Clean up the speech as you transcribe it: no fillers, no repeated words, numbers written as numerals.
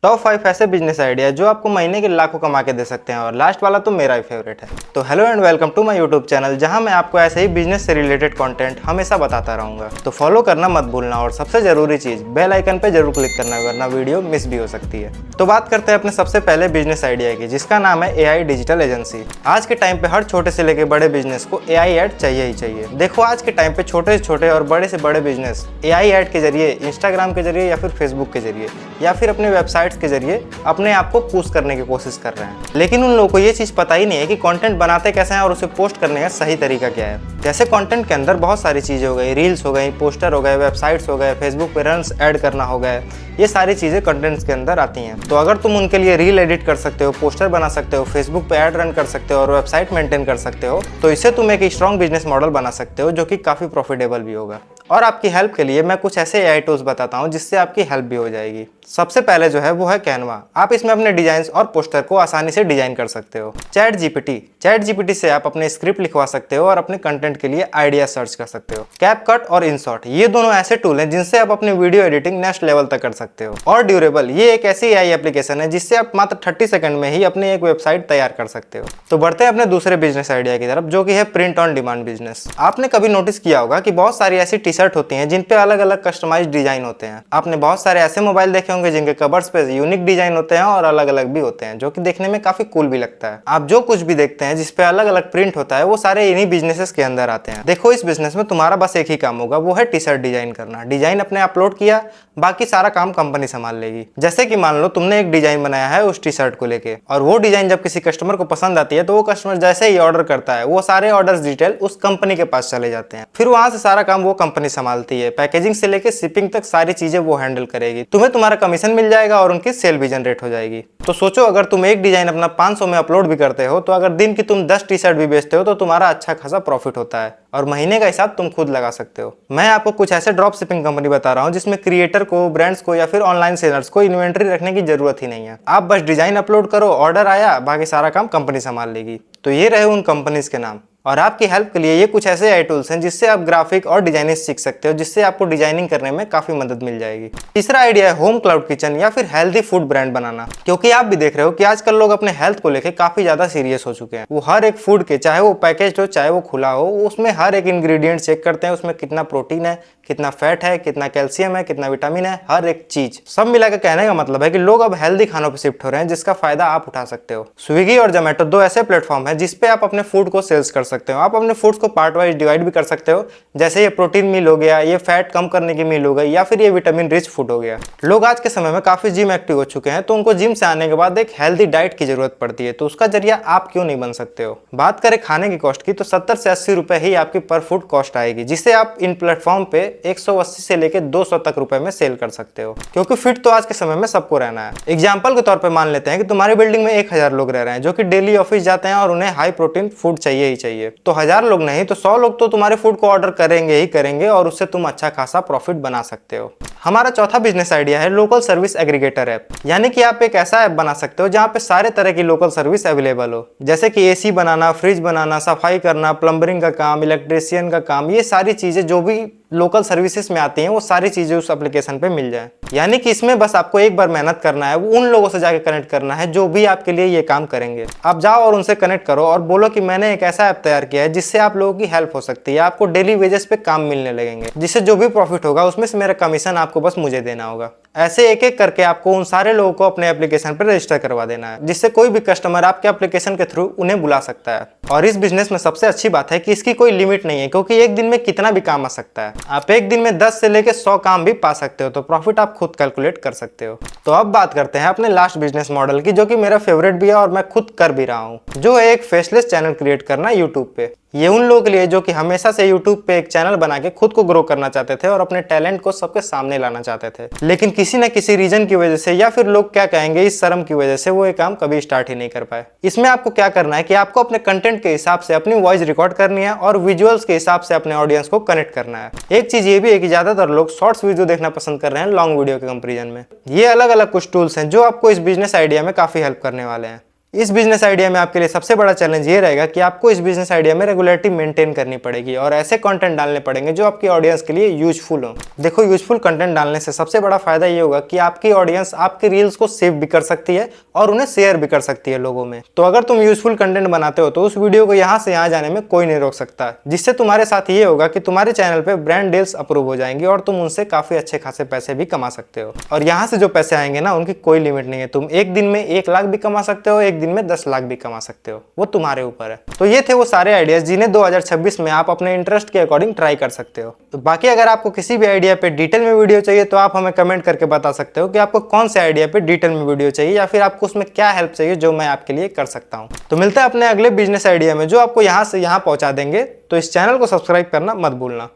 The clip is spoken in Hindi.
टॉप 5 ऐसे बिजनेस आइडिया जो आपको महीने के लाखों कमा के दे सकते हैं, और लास्ट वाला तो मेरा ही फेवरेट है। तो hello and welcome to my YouTube channel, जहां मैं आपको ऐसे ही बिजनेस से रिलेटेड कंटेंट हमेशा बताता रहूंगा। तो फॉलो करना मत भूलना, और सबसे जरूरी चीज बेल आइकन पे जरूर क्लिक करना, वरना वीडियो मिस भी हो सकती है। तो बात करते हैं अपने सबसे पहले बिजनेस आइडिया की, जिसका नाम है AI डिजिटल एजेंसी। आज के टाइम पे हर छोटे से लेके बड़े बिजनेस को AI एड चाहिए ही चाहिए। देखो आज के टाइम पे छोटे से छोटे और बड़े से बड़े बिजनेस AI एड के जरिए, इंस्टाग्राम के जरिए या फिर फेसबुक के जरिए या फिर अपने वेबसाइट्स के जरिए अपने आप को पुश करने की कोशिश कर रहे हैं। लेकिन उन लोगों को ये चीज पता ही नहीं है कि कंटेंट बनाते कैसे हैं और उसे पोस्ट करने का सही तरीका क्या है। जैसे कंटेंट के अंदर बहुत सारी चीजें हो गई, रील्स हो गई, पोस्टर हो गए, वेबसाइट्स हो गए, फेसबुक पे रन्स ऐड करना हो गए, ये सारी चीजें कंटेंट्स के अंदर आती हैं। तो अगर तुम उनके लिए रील एडिट कर सकते हो, पोस्टर बना सकते हो, फेसबुक पे ऐड रन कर सकते हो और वेबसाइट मेंटेन कर सकते हो, तो इससे तुम एक स्ट्रॉन्ग बिजनेस मॉडल बना सकते हो जो कि काफी प्रॉफिटेबल भी होगा। और आपकी हेल्प के लिए मैं कुछ ऐसे AI टूल्स बताता हूँ जिससे आपकी हेल्प भी हो जाएगी। सबसे पहले जो है वो है कैनवा। आप इसमें अपने डिजाइन और पोस्टर को आसानी से डिजाइन कर सकते हो। चैट जीपीटी से आप अपने स्क्रिप्ट लिखवा सकते हो और अपने कंटेंट के लिए आइडिया सर्च कर सकते हो। कैपकट और InShot, ये दोनों ऐसे टूल हैं जिनसे आप अपनी वीडियो एडिटिंग नेक्स्ट लेवल तक कर सकते हो। और ड्यूरेबल, ये एक ऐसी AI एप्लीकेशन है जिससे आप मात्र 30 सेकंड में ही अपनी एक वेबसाइट तैयार कर सकते हो। तो बढ़ते हैं अपने दूसरे बिजनेस आइडिया की तरफ, जो कि है प्रिंट ऑन डिमांड बिजनेस। आपने कभी नोटिस किया होगा कि बहुत सारी ऐसी टी शर्ट होती हैं जिन पे अलग अलग कस्टमाइज्ड डिजाइन होते हैं। आपने बहुत सारे ऐसे मोबाइल देखे होंगे जिनके कवर्स पे यूनिक डिजाइन होते हैं और अलग अलग भी होते हैं, जो कि देखने में काफी कूल भी लगता है। आप जो कुछ भी देखते हैं जिसपे अलग अलग प्रिंट होता है, वो सारे इन्हीं बिजनेसेस के अंदर आते हैं। देखो इस बिजनेस में तुम्हारा बस एक ही काम होगा, वो है टी शर्ट डिजाइन करना। डिजाइन अपने अपलोड किया, बाकी सारा काम कंपनी संभाल लेगी। जैसे कि मान लो तुमने एक डिजाइन बनाया है उस टी शर्ट को लेके, और वो डिजाइन जब किसी कस्टमर को पसंद आती है तो वो कस्टमर जैसे ही ऑर्डर करता है, वो सारे ऑर्डर डिटेल उस कंपनी के पास चले जाते हैं। फिर वहां से सारा काम वो कंपनी संभालती है। पैकेजिंग से लेके शिपिंग तक सारी चीजें वो हैंडल करेगी। तुम्हें तुम्हारा कमीशन मिल जाएगा और उनकी सेल भी जनरेट हो जाएगी। तो सोचो, अगर तुम एक डिजाइन अपना 500 में अपलोड भी करते हो, तो अगर दिन की तुम 10 टी शर्ट भी बेचते हो तो तुम्हारा अच्छा खासा प्रॉफिट होता है, और महीने का हिसाब तुम खुद लगा सकते हो। मैं आपको कुछ ऐसे ड्रॉप शिपिंग कंपनी बता रहा हूँ जिसमें क्रिएटर को, ब्रांड्स को या फिर ऑनलाइन सेलर्स को इन्वेंट्री रखने की जरूरत ही नहीं है। आप बस डिजाइन अपलोड करो, ऑर्डर आया, बाकी सारा काम कंपनी संभाल लेगी। तो ये रहे उन कंपनीज के नाम। और आपकी हेल्प के लिए ये कुछ ऐसे AI टूल्स हैं जिससे आप ग्राफिक और डिजाइनिंग सीख सकते हो, जिससे आपको डिजाइनिंग करने में काफी मदद मिल जाएगी। तीसरा आइडिया है होम क्लाउड किचन या फिर हेल्दी फूड ब्रांड बनाना। क्योंकि आप भी देख रहे हो कि आजकल लोग अपने हेल्थ को लेकर काफी ज्यादा सीरियस हो चुके हैं। वो हर एक फूड के, चाहे वो पैकेज हो चाहे वो खुला हो, उसमें हर एक इंग्रेडिएंट चेक करते हैं। उसमें कितना प्रोटीन है, कितना फैट है, कितना कैल्शियम है, कितना विटामिन है, हर एक चीज सब मिलाकर कहने का मतलब है कि लोग अब हेल्दी खानों पर शिफ्ट हो रहे हैं, जिसका फायदा आप उठा सकते हो। स्विगी और जोमेटो दो ऐसे प्लेटफॉर्म है जिसपे आप अपने फूड को सेल्स कर सकते हो। आप अपने फूड्स को पार्ट वाइज डिवाइड भी कर सकते हो, जैसे ये प्रोटीन मील हो गया, ये फैट कम करने की मील हो गई, या फिर ये विटामिन रिच फूड हो गया। लोग आज के समय में काफी जिम एक्टिव हो चुके हैं, तो उनको जिम से आने के बाद एक हेल्दी डाइट की जरूरत पड़ती है। तो उसका जरिया आप क्यों नहीं बन सकते हो। बात करें खाने की कॉस्ट की, तो 70 से 80 रुपए ही आपकी पर फूड कॉस्ट आएगी, जिसे आप इन प्लेटफॉर्म पे 180 से लेके 200 तक रुपए में सेल कर सकते हो। क्योंकि फिट तो आज के समय में सबको रहना है। एग्जाम्पल के तौर पर मान लेते हैं कि तुम्हारी बिल्डिंग में 1000 लोग रह रहे हैं जो कि डेली ऑफिस जाते हैं और उन्हें हाई प्रोटीन फूड चाहिए ही चाहिए। तो 1000 लोग नहीं तो 100 लोग तो तुम्हारे फूड को ऑर्डर करेंगे ही करेंगे, और उससे तुम अच्छा खासा प्रॉफिट बना सकते हो। हमारा चौथा बिजनेस आइडिया है लोकल सर्विस एग्रीगेटर ऐप। यानी कि आप एक ऐसा ऐप बना सकते हो जहां पे सारे तरह की लोकल सर्विस अवेलेबल हो, जैसे कि AC बनाना, फ्रिज बनाना, सफाई करना, प्लम्बरिंग का काम, इलेक्ट्रिशियन का काम, ये सारी चीजें जो भी लोकल सर्विसेज में आती हैं, वो सारी चीजें उस एप्लीकेशन पे मिल जाए। यानी कि इसमें बस आपको एक बार मेहनत करना है, उन लोगों से जाके कनेक्ट करना है जो भी आपके लिए ये काम करेंगे। आप जाओ और उनसे कनेक्ट करो और बोलो कि मैंने एक ऐसा ऐप तैयार किया है जिससे आप लोगों की हेल्प हो सकती है। आपको डेली वेजेस पे काम मिलने लगेंगे, जिससे जो भी प्रॉफिट होगा उसमें से मेरा कमीशन आपको बस मुझे देना होगा। ऐसे एक एक करके आपको उन सारे लोगों को अपने एप्लीकेशन पर रजिस्टर करवा देना है, जिससे कोई भी कस्टमर आपके एप्लीकेशन के थ्रू उन्हें बुला सकता है। और इस बिजनेस में सबसे अच्छी बात है कि इसकी कोई लिमिट नहीं है, क्योंकि एक दिन में कितना भी काम आ सकता है। आप एक दिन में 10 से लेके 100 काम भी पा सकते हो, तो प्रॉफिट आप खुद कैलकुलेट कर सकते हो। तो अब बात करते हैं अपने लास्ट बिजनेस मॉडल की, जो कि मेरा फेवरेट भी है और मैं खुद कर भी रहा हूँ, जो है एक फेसलेस चैनल क्रिएट करना यूट्यूब पे। ये उन लोगों के लिए जो कि हमेशा से YouTube पे एक चैनल बना के खुद को ग्रो करना चाहते थे और अपने टैलेंट को सबके सामने लाना चाहते थे, लेकिन किसी न किसी रीजन की वजह से या फिर लोग क्या कहेंगे इस शर्म की वजह से वो ये काम कभी स्टार्ट ही नहीं कर पाए। इसमें आपको क्या करना है कि आपको अपने कंटेंट के हिसाब से अपनी वॉइस रिकॉर्ड करनी है और विजुअल्स के हिसाब से अपने ऑडियंस को कनेक्ट करना है। एक चीज ये भी है कि ज्यादातर लोग शॉर्ट्स वीडियो देखना पसंद कर रहे हैं लॉन्ग वीडियो के कंपेरिजन में। ये अलग अलग कुछ टूल्स हैं जो आपको इस बिजनेस आइडिया में काफी हेल्प करने वाले हैं। इस बिजनेस आइडिया में आपके लिए सबसे बड़ा चैलेंज ये रहेगा कि आपको इस बिजनेस आइडिया में रेगुलरिटी मेंटेन करनी पड़ेगी और ऐसे कंटेंट डालने पड़ेंगे जो आपकी ऑडियंस के लिए यूजफुल हो। देखो, यूजफुल कंटेंट डालने से सबसे बड़ा फायदा ये होगा कि आपकी ऑडियंस आपके रील्स को सेव भी कर सकती है और उन्हें शेयर भी कर सकती है लोगों में। तो अगर तुम यूजफुल कंटेंट बनाते हो तो उस वीडियो को यहाँ से यहाँ जाने में कोई नहीं रोक सकता, जिससे तुम्हारे साथ ये होगा कि तुम्हारे चैनल पे ब्रांड डील्स अप्रूव हो जाएंगी और तुम उनसे काफी अच्छे खासे पैसे भी कमा सकते हो। और यहाँ से जो पैसे आएंगे ना, उनकी कोई लिमिट नहीं है। तुम एक दिन में 1 लाख भी कमा सकते हो, एक दिन में 10 लाख भी कमा सकते हो, वो तुम्हारे ऊपर है। तो ये थे वो सारे आइडियाज जिन्हें 2026 में आप अपने इंटरेस्ट के अकॉर्डिंग ट्राई कर सकते हो। तो बाकी अगर आपको किसी भी आइडिया पे डिटेल में वीडियो चाहिए तो आप हमें कमेंट करके बता सकते हो कि आपको कौन से आइडिया पे डिटेल में वीडियो चाहिए या फिर आपको उसमें क्या हेल्प चाहिए जो मैं आपके लिए कर सकता हूँ। तो मिलता है अपने अगले बिजनेस आइडिया में जो आपको यहाँ से यहाँ पहुँचा देंगे। तो इस चैनल को सब्सक्राइब करना मत भूलना।